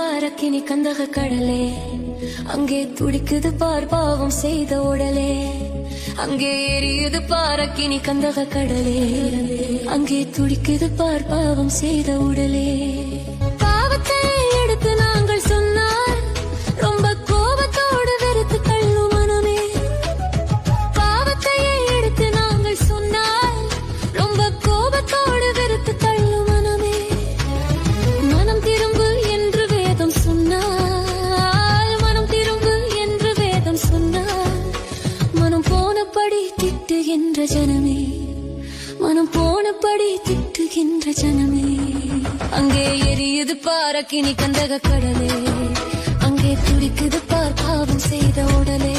பாரக்கினி கந்தக கடலே, அங்கே துடிக்குது பார் பாவம் செய்த உடலே. அங்கே எரியுது பாரக்கினி கந்தக கடலே, அங்கே துடிக்குது பார் பாவம் செய்த உடலே. பாவத்தை எடுத்து நாங்கள் சொன்னார் ரொம்ப கோபத்தோடு வெறுத்து தள்ளும் மனமே. பாவத்தை எடுத்து நாங்கள் சொன்னார் ரொம்ப கோபத்தோடு வெறுத்து தள்ளும் மனமே. மனம் திரும்பு என்று வேதம் சொன்னால், மனம் திரும்பு என்று வேதம் சொன்னால், மனம் போனபடி திட்டுகின்ற ஜனமே, மனம் போனபடி திட்டுகின்ற ஜனமே. அங்கே எரியுது பாரக்கினி கந்தக கடலே, அங்கே துடிக்குது பார் பாவம் செய்த உடலே.